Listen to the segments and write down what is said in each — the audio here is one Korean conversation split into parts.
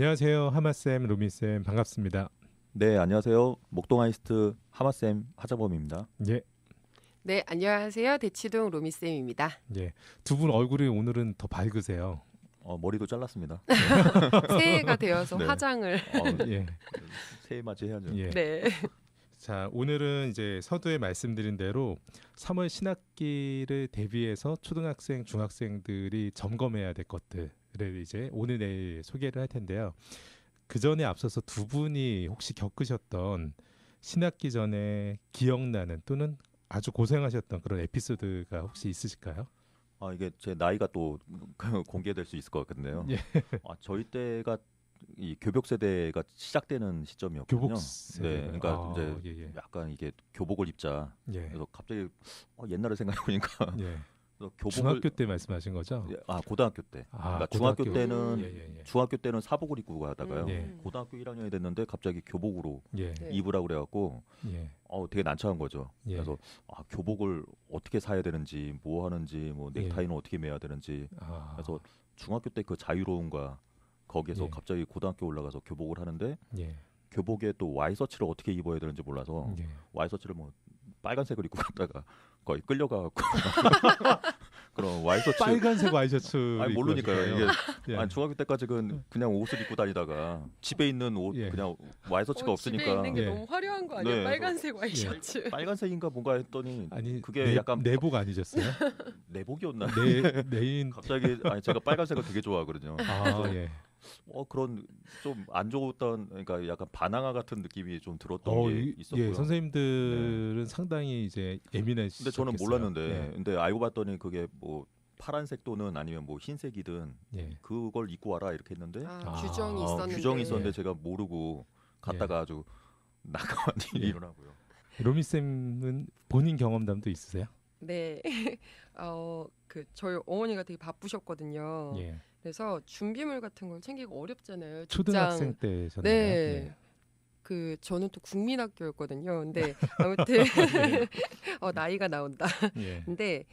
안녕하세요. 하마쌤, 로미쌤 반갑습니다. 네, 안녕하세요. 목동아이스트 하마쌤 하자범입니다. 예, 네, 안녕하세요. 대치동 로미쌤입니다. 예. 두 분 얼굴이 오늘은 더 밝으세요. 머리도 잘랐습니다. 새해가 되어서 네. 화장을. 예, 새해 맞이해야죠. 예. 네. 자, 오늘은 이제 서두에 말씀드린 대로 3월 신학기를 대비해서 초등학생, 중학생들이 점검해야 될 것들을 이제 오늘 내일 소개를 할 텐데요. 그 전에 앞서서 두 분이 혹시 겪으셨던 신학기 전에 기억나는 또는 아주 고생하셨던 그런 에피소드가 혹시 있으실까요? 이게 제 나이가 또 공개될 수 있을 것 같은데요. 예. 저희 때가 이 교복 세대가 시작되는 시점이었거든요. 교복 세대. 네, 그러니까 이제 예, 예. 약간 이게 교복을 입자. 예. 그래서 갑자기 옛날을 생각해 보니까 예. 교복을 중학교 때 말씀하신 거죠? 고등학교 때. 그러니까 고등학교. 중학교 때는 사복을 입고 가다가요. 예. 고등학교 1학년이 됐는데 갑자기 교복으로 예. 네. 입으라고 그래갖고 예. 되게 난처한 거죠. 예. 그래서 교복을 어떻게 사야 되는지, 뭐 하는지, 뭐 넥타이는 어떻게 매야 되는지. 그래서 중학교 때 그 자유로움과 거기에서 예. 갑자기 고등학교 올라가서 교복을 하는데 예. 교복에 또 와이셔츠를 어떻게 입어야 되는지 몰라서 예. 와이셔츠를 뭐 빨간색을 입고 갔다가 거의 끌려가갖고 그런 와이셔츠 빨간색 와이셔츠 모르니까요. 이게 예. 중학교 때까지 그냥 옷을 입고 다니다가 집에 있는 옷 예. 그냥 와이셔츠가 집에 없으니까 있는 게 예. 너무 화려한 거 아니에요? 네. 빨간색 와이셔츠. 빨간색인가 뭔가 했더니 아니 그게 약간 내복 아니셨어요? 내복이었나? 내인 갑자기 제가 빨간색을 되게 좋아하거든요. 예. 그런 좀 안 좋았던 그러니까 약간 바나나 같은 느낌이 좀 들었던 게 있었고요. 예, 선생님들은 상당히 이제 예민하시죠. 근데 저는 몰랐는데 예. 근데 알고 봤더니 그게 뭐 파란색 또는 아니면 뭐 흰색이든 예. 그걸 입고 와라 이렇게 했는데 규정이 있었는데. 규정이 있었는데 예. 제가 모르고 갔다가 아주 난감한 일이 예. 일어나고요. 로미 쌤은 본인 경험담도 있으세요? 네. 저희 어머니가 되게 바쁘셨거든요. 예. 그래서 준비물 같은 걸 챙기기 어렵잖아요. 초등학생 직장. 때셨나요? 네. 저는 또 국민학교였거든요. 근데 아무튼 나이가 나온다. 예. 근데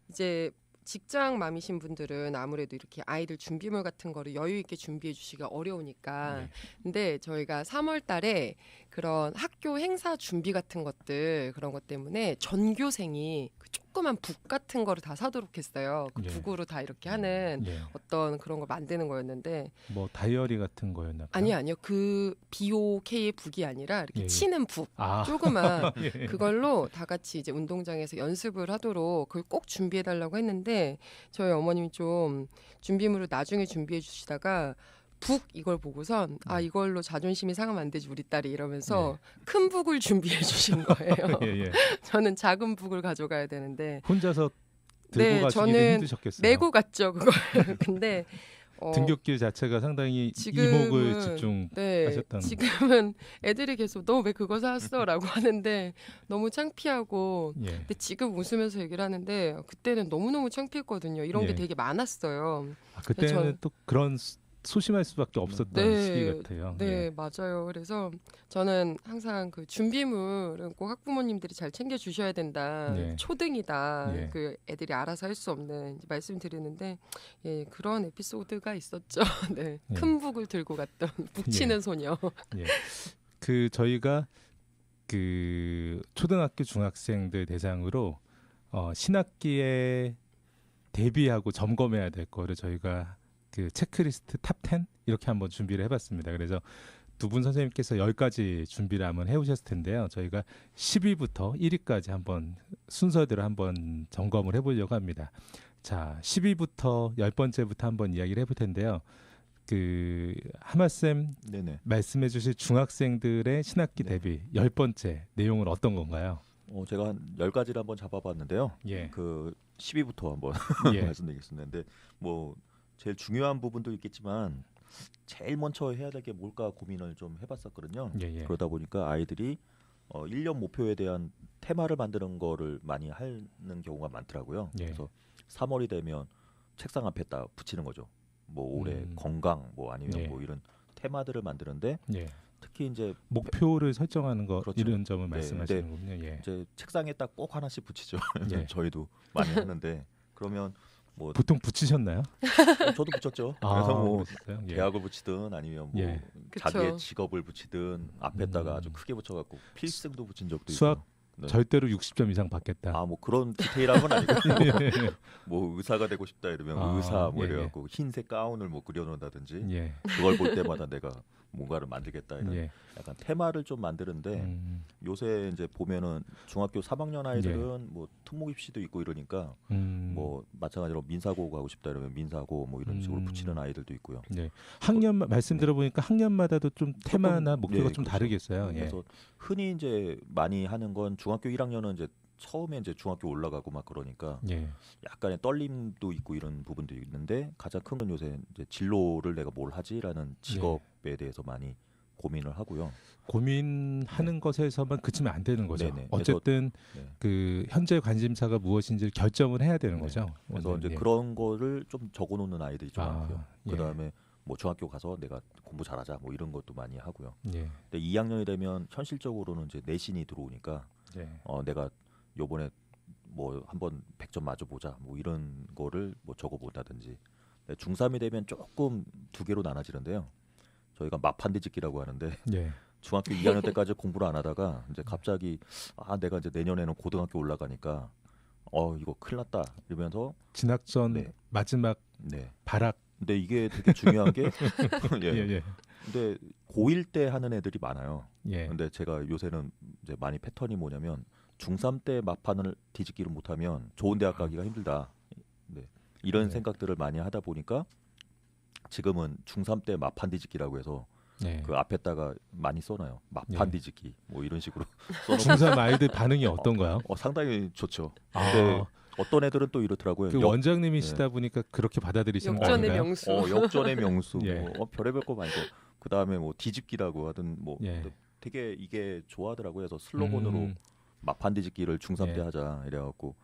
이제 직장 맘이신 분들은 아무래도 이렇게 아이들 준비물 같은 거를 여유 있게 준비해 주시기가 어려우니까. 네. 근데 저희가 3월 달에 그런 학교 행사 준비 같은 것들 그런 것 때문에 전교생이 그 조그만 북 같은 거를 다 사도록 했어요. 그 예. 북으로 다 이렇게 하는 예. 어떤 그런 걸 만드는 거였는데 뭐 다이어리 같은 거였나? 아니요. 그 BOK의 북이 아니라 이렇게 예. 치는 북. 아. 조그만 예. 그걸로 다 같이 이제 운동장에서 연습을 하도록 그걸 꼭 준비해 달라고 했는데 저희 어머님이 좀 준비물을 나중에 준비해 주시다가 북 이걸 보고선 이걸로 자존심이 상하면 안 되지 우리 딸이 이러면서 큰 북을 준비해 주신 거예요. 예, 예. 저는 작은 북을 가져가야 되는데 혼자서 들고 네, 가시기도 저는 힘드셨겠어요. 메고 갔죠 그걸. 근데 등굣길 자체가 상당히 지금은, 이목을 집중하셨다는. 지금은 애들이 계속 너 왜 그거 사왔어라고 하는데 너무 창피하고 예. 근데 지금 웃으면서 얘기를 하는데 그때는 너무너무 창피했거든요. 이런 예. 게 되게 많았어요. 그때는 전- 또 그런 소심할 수밖에 없었던 네, 시기 같아요. 네, 예. 맞아요. 그래서 저는 항상 그 준비물은 꼭 학부모님들이 잘 챙겨 주셔야 된다. 네. 초등이다. 예. 그 애들이 알아서 할 수 없는 말씀드리는데 그런 에피소드가 있었죠. 네. 예. 큰 북을 들고 갔던 북치는 소녀. 그 저희가 그 초등학교 중학생들 대상으로 신학기에 대비하고 점검해야 될 거를 저희가 그 체크리스트 탑 10 이렇게 한번 준비를 해봤습니다. 그래서 두 분 선생님께서 10가지 준비를 한번 해오셨을 텐데요. 저희가 10위부터 1위까지 한번 순서대로 한번 점검을 해보려고 합니다. 자, 10위부터 10번째부터 한번 이야기를 해볼 텐데요. 그 하마쌤 네네. 말씀해 주실 중학생들의 신학기 네. 대비 10번째 내용은 어떤 건가요? 제가 한 10가지를 한번 잡아봤는데요. 예. 그 10위부터 한번 예. 말씀드리겠습니다. 근데 뭐 제일 중요한 부분도 있겠지만 제일 먼저 해야 될 게 뭘까 고민을 좀 해봤었거든요. 예, 예. 그러다 보니까 아이들이 1년 목표에 대한 테마를 만드는 거를 많이 하는 경우가 많더라고요. 예. 그래서 3월이 되면 책상 앞에다 붙이는 거죠. 뭐 올해 음. 건강 뭐 아니면 예. 뭐 이런 테마들을 만드는데 예. 특히 이제 목표를 설정하는 거 그렇죠. 이런 점을 네, 말씀하시는군요. 예. 이제 책상에 딱 꼭 하나씩 붙이죠. 예. 저희도 많이 하는데 그러면 뭐 보통 붙이셨나요? 저도 붙였죠. 아, 그래서 뭐 그러셨어요? 예. 대학을 붙이든 아니면 뭐 예. 자기의 그쵸. 직업을 붙이든 앞에다가 아주 크게 붙여갖고 필승도 붙인 적도 수학 있고. 네. 절대로 60점 이상 받겠다. 아 뭐 그런 디테일한 건 아니고 예. 뭐 의사가 되고 싶다 이러면 아, 의사 뭐 예, 이래갖고 흰색 가운을 뭐 그려놓는다든지 예. 그걸 볼 때마다 내가 뭔가를 만들겠다 이런 예. 약간 테마를 좀 만드는데 요새 이제 보면은 중학교 3학년 아이들은 뭐 특목 입시도 있고 이러니까 뭐 마찬가지로 민사고 가고 싶다 이러면 민사고 뭐 이런 식으로 붙이는 아이들도 있고요. 네. 학년 말씀 들어보니까 학년마다도 좀 테마나 목표가 예, 좀 그렇죠. 다르겠어요. 예. 그래서 흔히 이제 많이 하는 건 중학교 1학년은 이제 처음에 이제 중학교 올라가고 막 그러니까 예. 약간의 떨림도 있고 이런 부분도 있는데 가장 큰 건 요새 이제 진로를 내가 뭘 하지라는 직업에 대해서 많이 고민을 하고요. 고민하는 것에서만 그치면 안 되는 거죠. 네네. 어쨌든 네. 그 현재 관심사가 무엇인지를 결정을 해야 되는 네. 거죠. 그래서 이제 예. 그런 거를 좀 적어놓는 아이들이 좀 아, 많고요. 예. 그다음에 뭐 중학교 가서 내가 공부 잘하자 뭐 이런 것도 많이 하고요. 예. 근데 2학년이 되면 현실적으로는 이제 내신이 들어오니까 예. 내가 요번에 뭐 한번 100점 맞아보자 뭐 이런 거를 뭐 적어본다든지. 중3이 되면 조금 두 개로 나눠지는데요. 저희가 마판뒤집기라고 하는데 예. 중학교 2학년 때까지 공부를 안 하다가 이제 갑자기 내가 이제 내년에는 고등학교 올라가니까 이거 큰일 났다 이러면서 진학전 네. 마지막 네. 발악. 근데 이게 되게 중요한 게 예. 예. 예. 근데 고1 때 하는 애들이 많아요. 예. 근데 제가 요새는 이제 많이 패턴이 뭐냐면 중3 때 마판을 뒤집기를 못하면 좋은 대학 가기가 힘들다. 네. 이런 네. 생각들을 많이 하다 보니까 지금은 중3 때 마판 뒤집기라고 해서 예. 그 앞에다가 많이 써놔요. 마판 뒤집기 뭐 이런 식으로 중3 아이들 반응이 어떤가요? 상당히 좋죠. 아. 근데 어떤 애들은 또 이렇더라고요. 그 원장님이시다 보니까 그렇게 받아들이시는 역전의 건가요? 명수. 역전의 명수. 예. 뭐, 별의별 거 많이. 그 다음에 뭐 뒤집기라고 하든 뭐 예. 되게 이게 좋아하더라고요. 그래서 슬로건으로 마판 뒤집기를 중3 때 예. 하자 이래갖고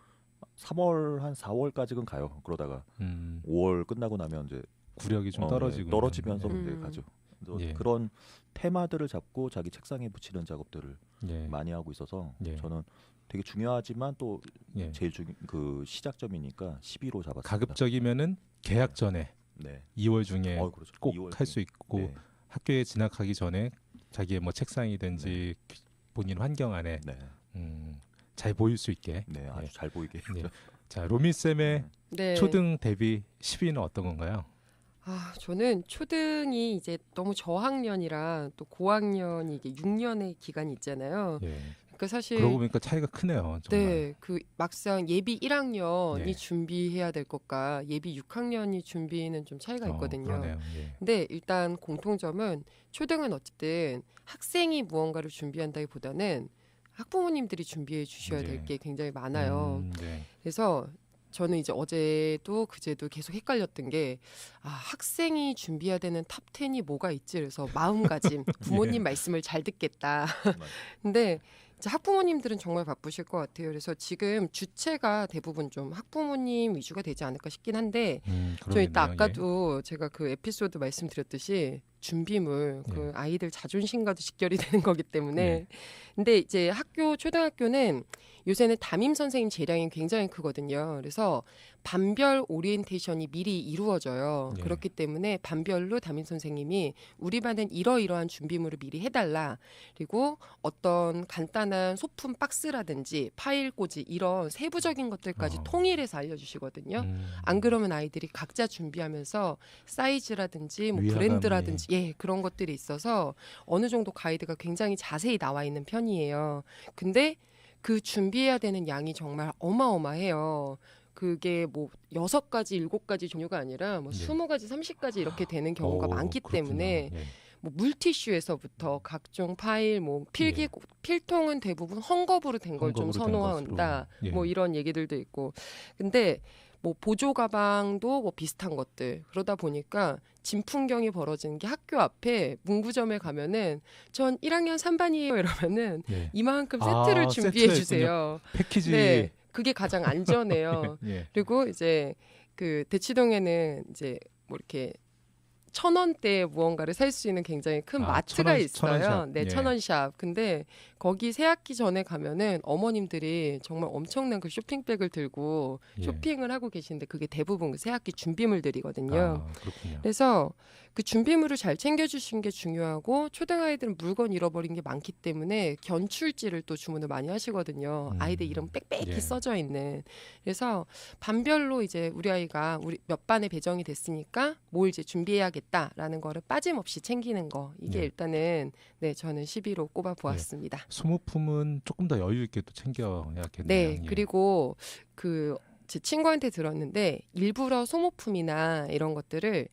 3월 한 4월까지는 가요. 그러다가 5월 끝나고 나면 이제 구력이 좀 떨어지고 떨어지면서 예. 이제 가죠. 그래서 예. 그런 테마들을 잡고 자기 책상에 붙이는 작업들을 예. 많이 하고 있어서 예. 저는 되게 중요하지만 또 예. 제일 그 시작점이니까 12로 잡았습니다. 가급적이면은 개학 전에 네. 2월 중에 그렇죠. 꼭 2월 할 수 있고 네. 학교에 진학하기 전에 자기의 뭐 책상이든지 본인 환경 안에 네. 잘 보일 수 있게. 네, 아주 예. 잘 보이게. 예. 자, 로미 쌤의 네. 초등 데뷔 10위는 어떤 건가요? 저는 초등이 이제 너무 저학년이라 또 고학년이 이게 6년의 기간이 있잖아요. 예. 그러니까 사실 그러고 보니까 차이가 크네요. 정말. 네, 그 막상 예비 1학년이 예. 준비해야 될 것과 예비 6학년이 준비는 좀 차이가 있거든요. 그러네요. 예. 근데 일단 공통점은 초등은 어쨌든 학생이 무언가를 준비한다기보다는 학부모님들이 준비해 주셔야 예. 될 게 굉장히 많아요. 네. 그래서 저는 이제 어제도 그제도 계속 헷갈렸던 게 학생이 준비해야 되는 탑 10이 뭐가 있지? 그래서 마음가짐, 부모님 말씀을 잘 듣겠다. 근데 이제 학부모님들은 정말 바쁘실 것 같아요. 그래서 지금 주체가 대부분 좀 학부모님 위주가 되지 않을까 싶긴 한데 저 이따 그러겠네요. 아까도 제가 그 에피소드 말씀드렸듯이 준비물 그 아이들 자존심과도 직결이 되는 거기 때문에 예. 근데 이제 초등학교는 요새는 담임 선생님 재량이 굉장히 크거든요. 그래서 반별 오리엔테이션이 미리 이루어져요. 예. 그렇기 때문에 반별로 담임 선생님이 우리 반은 이러이러한 준비물을 미리 해달라. 그리고 어떤 간단한 소품 박스라든지 파일 꽂이 이런 세부적인 것들까지 통일해서 알려주시거든요. 안 그러면 아이들이 각자 준비하면서 사이즈라든지 뭐 위화감이. 브랜드라든지 그런 것들이 있어서 어느 정도 가이드가 굉장히 자세히 나와 있는 편이에요. 근데 그 준비해야 되는 양이 정말 어마어마해요. 그게 뭐 6가지, 7가지 종류가 아니라 뭐 20가지, 30가지 이렇게 되는 경우가 많기 그렇군요. 때문에 예. 뭐 물티슈에서부터 각종 파일, 뭐 필기, 필통은 대부분 헝겊으로 된 걸 좀 헝겊으로 된 선호한다. 것으로. 예. 뭐 이런 얘기들도 있고. 근데 뭐 보조 가방도 뭐 비슷한 것들 그러다 보니까 진풍경이 벌어지는 게 학교 앞에 문구점에 가면은 전 1학년 3반이에요 이러면은 예. 이만큼 세트를 준비해 세트가 주세요. 패키지. 네, 그게 가장 안전해요. 예. 그리고 이제 그 대치동에는 이제 뭐 이렇게 1,000원대에 무언가를 살 수 있는 굉장히 큰 마트가 있어요. 천원샵. 네, 예. 1,000원샵. 근데 거기 새학기 전에 가면은 어머님들이 정말 엄청난 그 쇼핑백을 들고 예. 쇼핑을 하고 계신데 그게 대부분 그 새학기 준비물들이거든요. 그렇군요. 그래서 그 준비물을 잘 챙겨주신 게 중요하고 초등아이들은 물건 잃어버린 게 많기 때문에 견출지를 또 주문을 많이 하시거든요. 아이들 이름 빽빽히 예. 써져 있는. 그래서 반별로 이제 우리 아이가 우리 몇 반에 배정이 됐으니까 뭘 이제 준비해야겠다라는 거를 빠짐없이 챙기는 거. 이게 예. 일단은 네 저는 10위로 꼽아 보았습니다. 소모품은 조금 더 여유 있게 또 챙겨야겠네요. 네, 예. 그리고 제 친구한테 들었는데 일부러 소모품이나 이런 것들을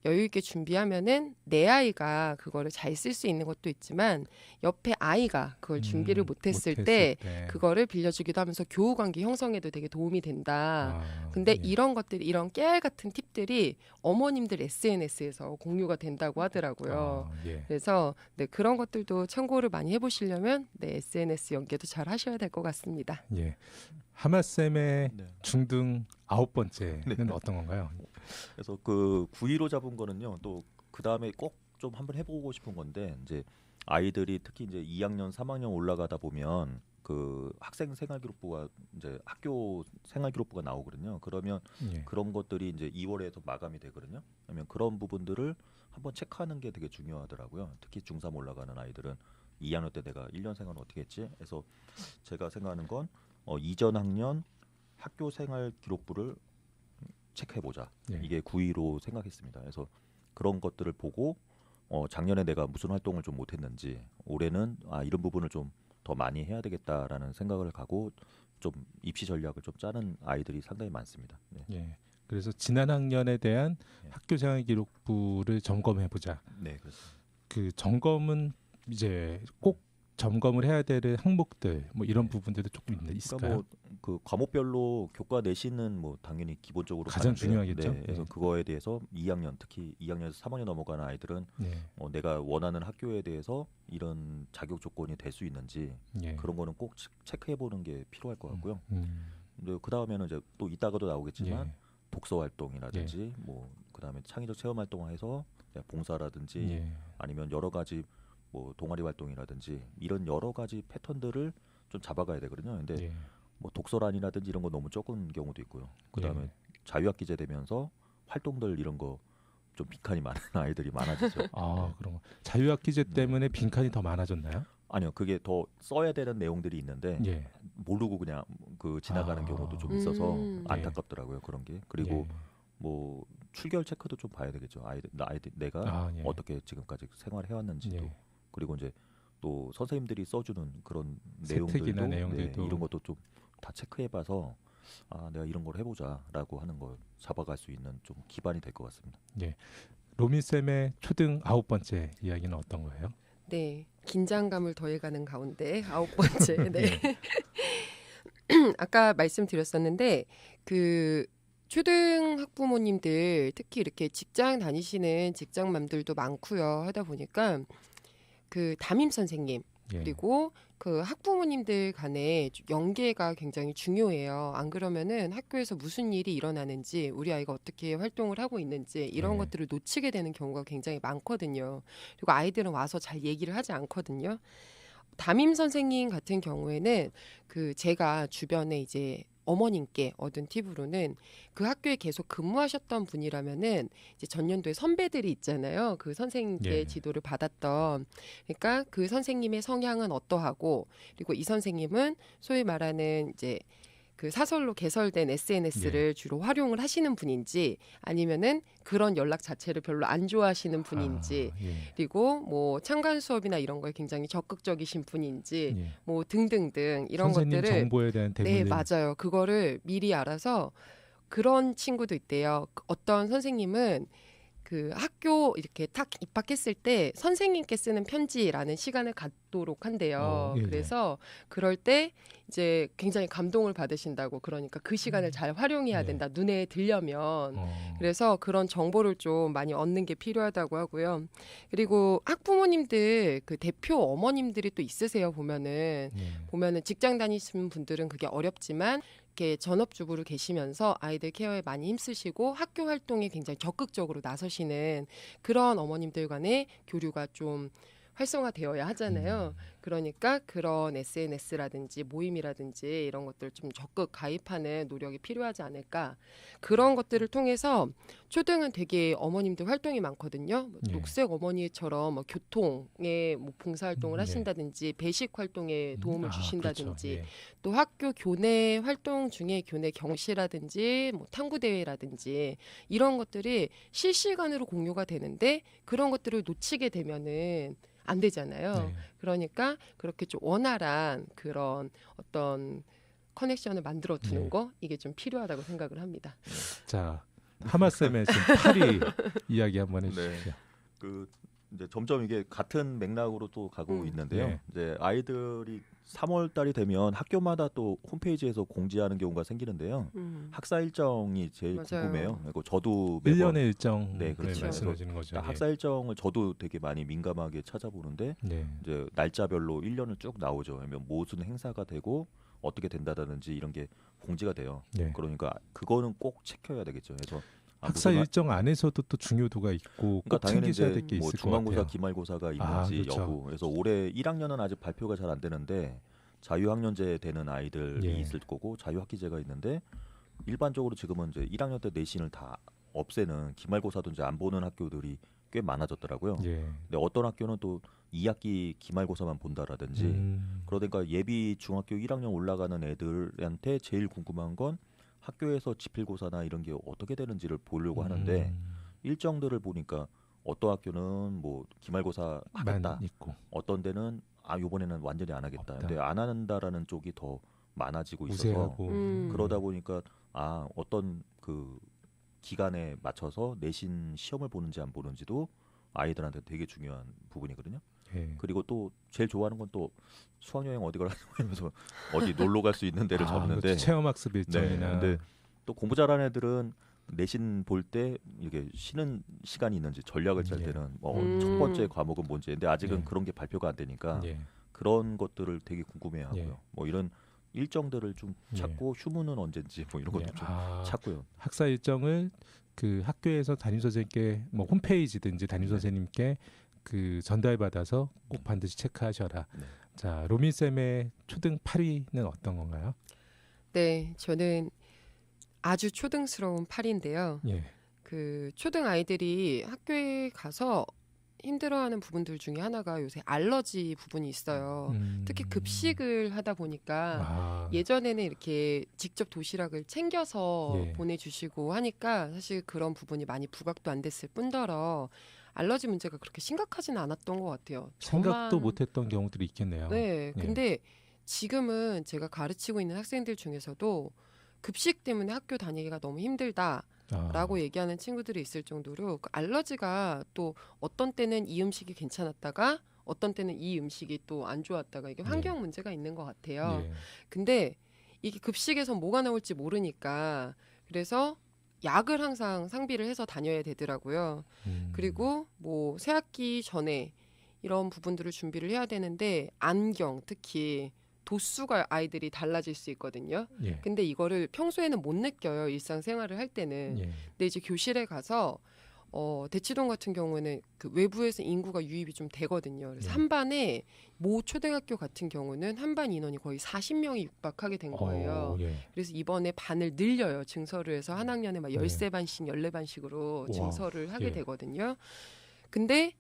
여유 있게 준비하면은 내 아이가 그거를 잘 쓸 수 있는 것도 있지만 옆에 아이가 그걸 준비를 못했을 때 그거를 빌려주기도 하면서 교우 관계 형성에도 되게 도움이 된다. 근데 예. 이런 것들이 이런 깨알 같은 팁들이 어머님들 SNS에서 공유가 된다고 하더라고요. 예. 그래서 네, 그런 것들도 참고를 많이 해보시려면 네, SNS 연계도 잘 하셔야 될 것 같습니다. 예. 하마쌤의 네. 중등 9번째는 어떤 건가요? 그래서 그 9위로 잡은 거는요. 또 그 다음에 꼭 좀 한번 해보고 싶은 건데 이제 아이들이 특히 이제 2학년, 3학년 올라가다 보면 그 학생 생활기록부가 이제 학교 생활기록부가 나오거든요. 그러면 예. 그런 것들이 이제 2월에서 마감이 되거든요. 그러면 그런 부분들을 한번 체크하는 게 되게 중요하더라고요. 특히 중3 올라가는 아이들은 2학년 때 내가 1년 생활은 어떻게 했지? 그래서 제가 생각하는 건 이전 학년 학교 생활 기록부를 체크해보자. 예. 이게 9위로 생각했습니다. 그래서 그런 것들을 보고 작년에 내가 무슨 활동을 좀 못했는지 올해는 이런 부분을 좀 더 많이 해야 되겠다라는 생각을 가고 좀 입시 전략을 좀 짜는 아이들이 상당히 많습니다. 네, 예. 그래서 지난 학년에 대한 예. 학교 생활 기록부를 점검해 보자. 네 그렇습니다. 그 점검은 이제 꼭 점검을 해야 될 항목들 뭐 이런 네. 부분들도 조금 있을까요? 그러니까 뭐 그 과목별로 교과 내신은 뭐 당연히 기본적으로 가장 가는데요. 중요하겠죠. 네, 그래서 예. 그거에 대해서 2학년 특히 2학년에서 3학년 넘어가는 아이들은 예. 내가 원하는 학교에 대해서 이런 자격 조건이 될 수 있는지 예. 그런 거는 꼭 체크해 보는 게 필요할 것 같고요. 음. 근데 그 다음에는 이제 또 이따가도 나오겠지만 예. 독서 활동이라든지 뭐 그다음에 창의적 체험 활동해서 봉사라든지 예. 아니면 여러 가지 뭐 동아리 활동이라든지 이런 여러 가지 패턴들을 좀 잡아가야 되거든요. 근데 예. 뭐 독서란이라든지 이런 거 너무 적은 경우도 있고요. 그다음에 예. 자유학기제 되면서 활동들 이런 거 좀 빈칸이 많은 아이들이 많아지죠. 네. 그런 거. 자유학기제 때문에 빈칸이 더 많아졌나요? 아니요, 그게 더 써야 되는 내용들이 있는데 예. 모르고 그냥 그 지나가는 경우도 좀 있어서 예. 안타깝더라고요. 그런 게. 그리고 예. 뭐 출결 체크도 좀 봐야 되겠죠. 아이들 내가 예. 어떻게 지금까지 생활해 왔는지도. 예. 그리고 이제 또 선생님들이 써주는 그런 세특이나 내용들도 내용들도. 이런 것도 좀 다 체크해봐서 내가 이런 걸 해보자라고 하는 걸 잡아갈 수 있는 좀 기반이 될 것 같습니다. 로민 쌤의 초등 9번째 이야기는 어떤 거예요? 네, 긴장감을 더해가는 가운데 9번째. 네. 아까 말씀드렸었는데 그 초등 학부모님들 특히 이렇게 직장 다니시는 직장맘들도 많고요. 하다 보니까 그 담임 선생님 예. 그리고 그 학부모님들 간의 연계가 굉장히 중요해요. 안 그러면은 학교에서 무슨 일이 일어나는지 우리 아이가 어떻게 활동을 하고 있는지 이런 네. 것들을 놓치게 되는 경우가 굉장히 많거든요. 그리고 아이들은 와서 잘 얘기를 하지 않거든요. 담임 선생님 같은 경우에는 그 제가 주변에 이제 어머님께 얻은 팁으로는 그 학교에 계속 근무하셨던 분이라면은 이제 전년도에 선배들이 있잖아요. 그 선생님께 예. 지도를 받았던. 그러니까 그 선생님의 성향은 어떠하고 그리고 이 선생님은 소위 말하는 이제 그 사설로 개설된 SNS를 주로 활용을 하시는 분인지 아니면은 그런 연락 자체를 별로 안 좋아하시는 분인지 예. 그리고 뭐 참관 수업이나 이런 거에 굉장히 적극적이신 분인지 예. 뭐 등등등 이런 선생님 것들을 정보에 대한 네 대문을 맞아요. 그거를 미리 알아서 그런 친구도 있대요. 어떤 선생님은 그 학교 이렇게 탁 입학했을 때 선생님께 쓰는 편지라는 시간을 갖도록 한대요. 예. 그래서 그럴 때 이제 굉장히 감동을 받으신다고 그러니까 그 시간을 잘 활용해야 네. 된다. 눈에 들려면. 그래서 그런 정보를 좀 많이 얻는 게 필요하다고 하고요. 그리고 학부모님들 그 대표 어머님들이 또 있으세요. 보면은 직장 다니시는 분들은 그게 어렵지만 이렇게 전업주부로 계시면서 아이들 케어에 많이 힘쓰시고 학교 활동에 굉장히 적극적으로 나서시는 그런 어머님들 간의 교류가 좀 활성화되어야 하잖아요. 그러니까 그런 SNS라든지 모임이라든지 이런 것들 좀 적극 가입하는 노력이 필요하지 않을까. 그런 것들을 통해서 초등은 되게 어머님들 활동이 많거든요. 뭐 녹색 어머니처럼 뭐 교통에 뭐 봉사활동을 하신다든지 배식 활동에 도움을 주신다든지 그렇죠. 예. 또 학교 교내 활동 중에 교내 경시라든지 뭐 탐구 대회라든지 이런 것들이 실시간으로 공유가 되는데 그런 것들을 놓치게 되면은 안 되잖아요. 네. 그러니까 그렇게 좀 원활한 그런 어떤 커넥션을 만들어 두는 네. 거 이게 좀 필요하다고 생각을 합니다. 자, 하마쌤의 지금 파리 이야기 한번 해주시죠. 그 이제 점점 이게 같은 맥락으로 또 가고 있는데요. 네. 이제 아이들이 3월 달이 되면 학교마다 또 홈페이지에서 공지하는 경우가 생기는데요. 학사 일정이 제일 맞아요. 궁금해요. 그리고 저도 매번 1년의 일정 네, 그렇죠. 말씀하시는 거죠. 학사 일정을 저도 되게 많이 민감하게 찾아보는데 네. 이제 날짜별로 1년을 쭉 나오죠. 그러면 무슨 행사가 되고 어떻게 된다든지 이런 게 공지가 돼요. 네. 그러니까 그거는 꼭 체크해야 되겠죠. 그래서 학사 무슨 일정 안에서도 또 중요도가 있고 그러니까 꼭 당연히 챙기셔야 이제 될 게 뭐 있을 것 중간고사, 같아요. 기말고사가 있는지 그렇죠. 여부. 그래서 올해 1학년은 아직 발표가 잘 안 되는데 자유학년제 되는 아이들이 예. 있을 거고 자유학기제가 있는데 일반적으로 지금은 이제 1학년 때 내신을 다 없애는 기말고사도 이제 안 보는 학교들이 꽤 많아졌더라고요. 예. 근데 어떤 학교는 또 2학기 기말고사만 본다라든지 그러니까 예비 중학교 1학년 올라가는 애들한테 제일 궁금한 건 학교에서 지필고사나 이런 게 어떻게 되는지를 보려고 하는데 일정들을 보니까 어떤 학교는 뭐 기말고사 하겠다. 있고. 어떤 데는 요번에는 완전히 안 하겠다. 없다. 근데 안 한다라는 쪽이 더 많아지고 있어서 우세하고. 그러다 보니까 어떤 그 기간에 맞춰서 내신 시험을 보는지 안 보는지도 아이들한테 되게 중요한 부분이거든요. 예. 그리고 또 제일 좋아하는 건 또 수학여행 어디 가라고 하면서 어디 놀러 갈 수 있는 데를 잡는데 그렇죠. 체험학습 일정이나. 근데 또 공부 잘하는 애들은 내신 볼 때 이게 쉬는 시간이 있는지 전략을 짤 예. 때는 첫 번째 과목은 뭔지 근데 아직은 예. 그런 게 발표가 안 되니까 예. 그런 것들을 되게 궁금해하고요. 예. 뭐 이런 일정들을 좀 찾고 휴무는 언제인지 뭐 이런 것도 좀 찾고요. 학사 일정을 그 학교에서 담임 선생님께 뭐 홈페이지든지 담임 선생님께 그 전달 받아서 꼭 반드시 체크하셔라. 네. 자, 로민 쌤의 초등 8위는 어떤 건가요? 네, 저는 아주 초등스러운 8인데요. 예. 그 초등 아이들이 학교에 가서 힘들어하는 부분들 중에 하나가 요새 알러지 부분이 있어요. 특히 급식을 하다 보니까 예전에는 이렇게 직접 도시락을 챙겨서 예. 보내주시고 하니까 사실 그런 부분이 많이 부각도 안 됐을 뿐더러 알러지 문제가 그렇게 심각하지는 않았던 것 같아요. 생각도 못했던 경우들이 있겠네요. 네, 예. 근데 지금은 제가 가르치고 있는 학생들 중에서도 급식 때문에 학교 다니기가 너무 힘들다라고 얘기하는 친구들이 있을 정도로 그 알러지가 또 어떤 때는 이 음식이 괜찮았다가 어떤 때는 이 음식이 또 안 좋았다가 이게 환경 문제가 있는 것 같아요. 예. 근데 이게 급식에서 뭐가 나올지 모르니까 그래서 약을 항상 상비를 해서 다녀야 되더라고요. 그리고 뭐 새학기 전에 이런 부분들을 준비를 해야 되는데 안경 특히 도수가 아이들이 달라질 수 있거든요. 예. 근데 이거를 평소에는 못 느껴요. 일상생활을 할 때는. 예. 근데 이제 교실에 가서 대치동 같은 경우에는 그 외부에서 인구가 유입이 좀 되거든요. 그래서 예. 한 반에 모 초등학교 같은 경우는 한 반 인원이 거의 40명이 육박하게 된 거예요. 예. 그래서 이번에 반을 늘려요. 증설을 해서 한 학년에 막 13반씩, 14반씩으로 증설을 하게 예. 되거든요. 근데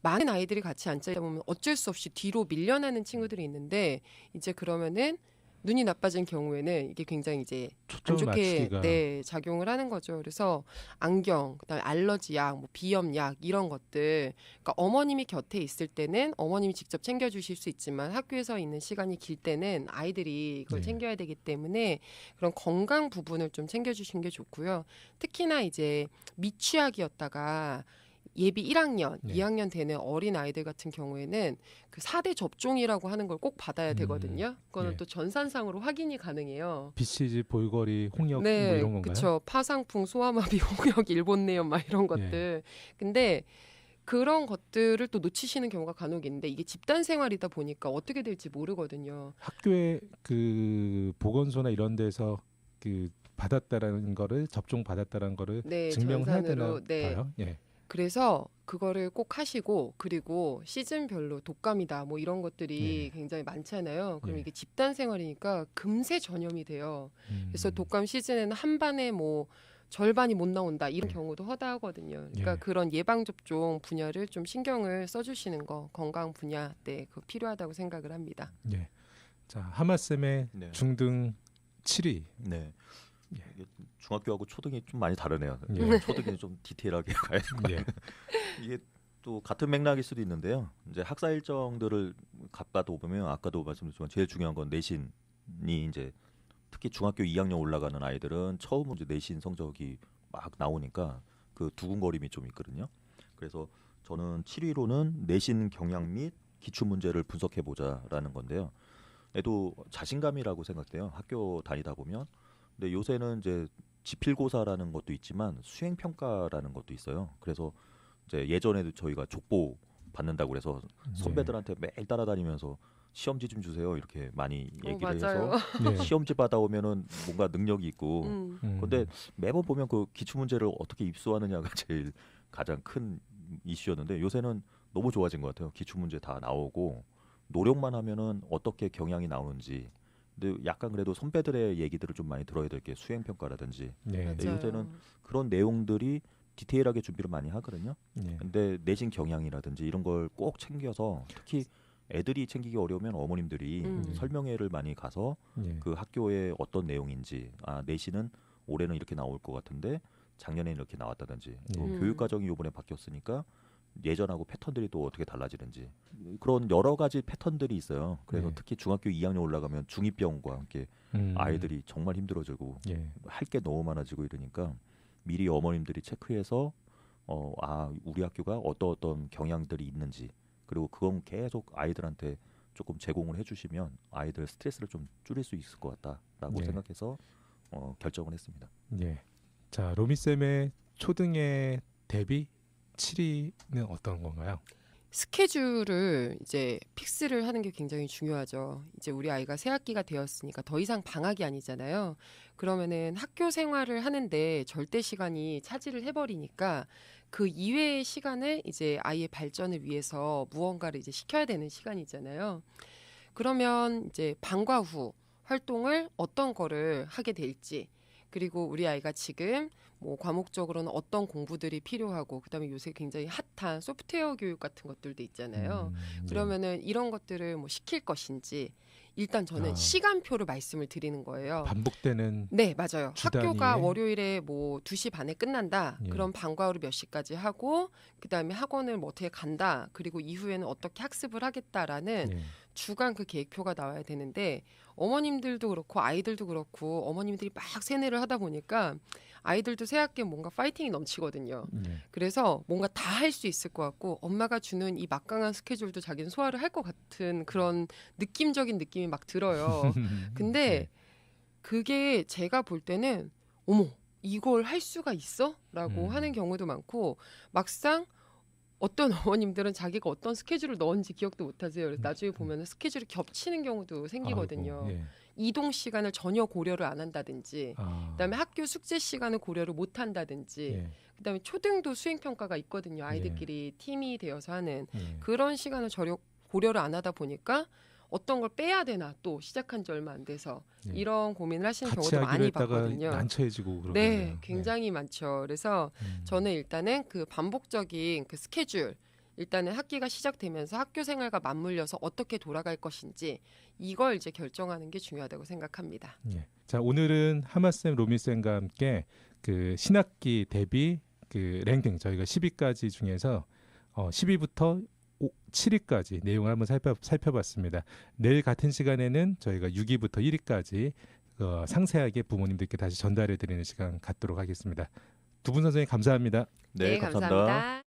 많은 아이들이 같이 앉아 보면 어쩔 수 없이 뒤로 밀려나는 친구들이 있는데 이제 그러면은 눈이 나빠진 경우에는 이게 굉장히 이제 안 좋게 작용을 하는 거죠. 그래서 안경, 그다음에 알러지 약, 뭐 비염 약 이런 것들. 그러니까 어머님이 곁에 있을 때는 어머님이 직접 챙겨주실 수 있지만 학교에서 있는 시간이 길 때는 아이들이 이걸 챙겨야 되기 때문에 그런 건강 부분을 좀 챙겨주신 게 좋고요. 특히나 이제 미취학이었다가 예비 1학년, 2학년 되는 어린 아이들 같은 경우에는 그 4대 접종이라고 하는 걸 꼭 받아야 되거든요. 그거는 또 전산상으로 확인이 가능해요. BCG, 볼거리, 홍역 뭐 네, 이런 건가요? 그렇죠. 파상풍, 소아마비, 홍역, 일본내염 막 이런 것들. 근데 그런 것들을 또 놓치시는 경우가 간혹 있는데 이게 집단 생활이다 보니까 어떻게 될지 모르거든요. 학교에 그 보건소나 이런 데서 그 받았다라는 거를 접종 받았다라는 거를 네, 증명해야 되나 전산으로, 네. 봐요. 예. 그래서 그거를 꼭 하시고 그리고 시즌별로 독감이다 뭐 이런 것들이 네. 굉장히 많잖아요. 그럼 네. 이게 집단 생활이니까 금세 전염이 돼요. 그래서 음. 독감 시즌에는 한 반에 뭐 절반이 못 나온다 이런 네. 경우도 허다하거든요. 그러니까 예. 그런 예방 접종 분야를 좀 신경을 써주시는 거 건강 분야 네 그거 필요하다고 생각을 합니다. 예. 자, 하마쌤의 네. 중등 7위. 네. 예. 이게 중학교하고 초등이 좀 많이 다르네요. 예. 초등이 좀 디테일하게 가야 될 것 예. 같아요. 이게 또 같은 맥락일 수도 있는데요. 이제 학사 일정들을 가까도 보면 아까도 말씀드렸지만 제일 중요한 건 내신이 이제 특히 중학교 2학년 올라가는 아이들은 처음 이제 내신 성적이 막 나오니까 그 두근거림이 좀 있거든요. 그래서 저는 7위로는 내신 경향 및 기출 문제를 분석해 보자라는 건데요. 애도 자신감이라고 생각돼요. 학교 다니다 보면. 근데 요새는 이제 지필고사라는 것도 있지만 수행 평가라는 것도 있어요. 그래서 이제 예전에도 저희가 족보 받는다고 그래서 선배들한테 매일 따라다니면서 시험지 좀 주세요 이렇게 많이 얘기를 맞아요. 해서 네. 시험지 받아오면은 뭔가 능력이 있고 음. 근데 매번 보면 그 기출 문제를 어떻게 입수하느냐가 제일 가장 큰 이슈였는데 요새는 너무 좋아진 것 같아요. 기출 문제 다 나오고 노력만 하면은 어떻게 경향이 나오는지. 근데 약간 그래도 선배들의 얘기들을 좀 많이 들어야 될 게 수행 평가라든지 네. 네, 맞아요. 요새는 그런 내용들이 디테일하게 준비를 많이 하거든요. 예. 근데 내신 경향이라든지 이런 걸 꼭 챙겨서 특히 애들이 챙기기 어려우면 어머님들이 설명회를 많이 가서 예. 그 학교에 어떤 내용인지 내신은 올해는 이렇게 나올 것 같은데 작년에는 이렇게 나왔다든지 또 교육 과정이 이번에 바뀌었으니까 예전하고 패턴들이 또 어떻게 달라지는지 그런 여러 가지 패턴들이 있어요. 그래서 네. 특히 중학교 2학년 올라가면 중2병과 함께 아이들이 정말 힘들어지고 예. 할 게 너무 많아지고 이러니까 미리 어머님들이 체크해서 우리 학교가 어떤 경향들이 있는지 그리고 그건 계속 아이들한테 조금 제공을 해주시면 아이들 스트레스를 좀 줄일 수 있을 것 같다라고 네. 생각해서 결정을 했습니다. 예. 자, 로미쌤의 초등의 대비 7위는 어떤 건가요? 스케줄을 이제 픽스를 하는 게 굉장히 중요하죠. 이제 우리 아이가 새 학기가 되었으니까 더 이상 방학이 아니잖아요. 그러면은 학교 생활을 하는데 절대 시간이 차지를 해버리니까 그 이외의 시간을 이제 아이의 발전을 위해서 무언가를 이제 시켜야 되는 시간이잖아요. 그러면 이제 방과 후 활동을 어떤 거를 하게 될지 그리고 우리 아이가 지금 뭐 과목적으로는 어떤 공부들이 필요하고 그다음에 요새 굉장히 핫한 소프트웨어 교육 같은 것들도 있잖아요. 예. 그러면은 이런 것들을 뭐 시킬 것인지 일단 저는 아. 시간표를 말씀을 드리는 거예요. 반복되는 네, 맞아요. 주 학교가 단위의? 월요일에 뭐 2시 반에 끝난다. 예. 그럼 방과 후를 몇 시까지 하고 그다음에 학원을 뭐 어떻게 간다. 그리고 이후에는 어떻게 학습을 하겠다라는 예. 주간 그 계획표가 나와야 되는데 어머님들도 그렇고 아이들도 그렇고 어머님들이 막 세뇌를 하다 보니까 아이들도 새 학기에 뭔가 파이팅이 넘치거든요. 예. 그래서 뭔가 다 할 수 있을 것 같고 엄마가 주는 이 막강한 스케줄도 자기는 소화를 할 것 같은 그런 느낌적인 느낌이 막 들어요. 근데 예. 그게 제가 볼 때는 어머 이걸 할 수가 있어? 라고 음. 하는 경우도 많고 막상 어떤 어머님들은 자기가 어떤 스케줄을 넣은지 기억도 못하세요. 그래서 나중에 보면 스케줄이 겹치는 경우도 생기거든요. 아이고, 예. 이동 시간을 전혀 고려를 안 한다든지 그다음에 학교 숙제 시간을 고려를 못 한다든지 예. 그다음에 초등도 수행 평가가 있거든요. 아이들끼리 팀이 되어서 하는 예. 그런 시간을 고려를 안 하다 보니까 어떤 걸 빼야 되나 또 시작한 지 얼마 안 돼서 예. 이런 고민을 하시는 같이 경우도 하기로 많이 했다가 봤거든요. 난처해지고 그러네요. 네, 굉장히 많죠. 그래서 음. 저는 일단은 그 반복적인 그 스케줄 일단은 학기가 시작되면서 학교 생활과 맞물려서 어떻게 돌아갈 것인지 이걸 이제 결정하는 게 중요하다고 생각합니다. 예. 자, 오늘은 하마쌤, 로미쌤과 함께 그 신학기 대비 그 랭킹 저희가 10위까지 중에서 10위부터 7위까지 내용을 한번 살펴봤습니다. 내일 같은 시간에는 저희가 6위부터 1위까지 상세하게 부모님들께 다시 전달해 드리는 시간 갖도록 하겠습니다. 두 분 선생님 감사합니다. 네, 감사합니다.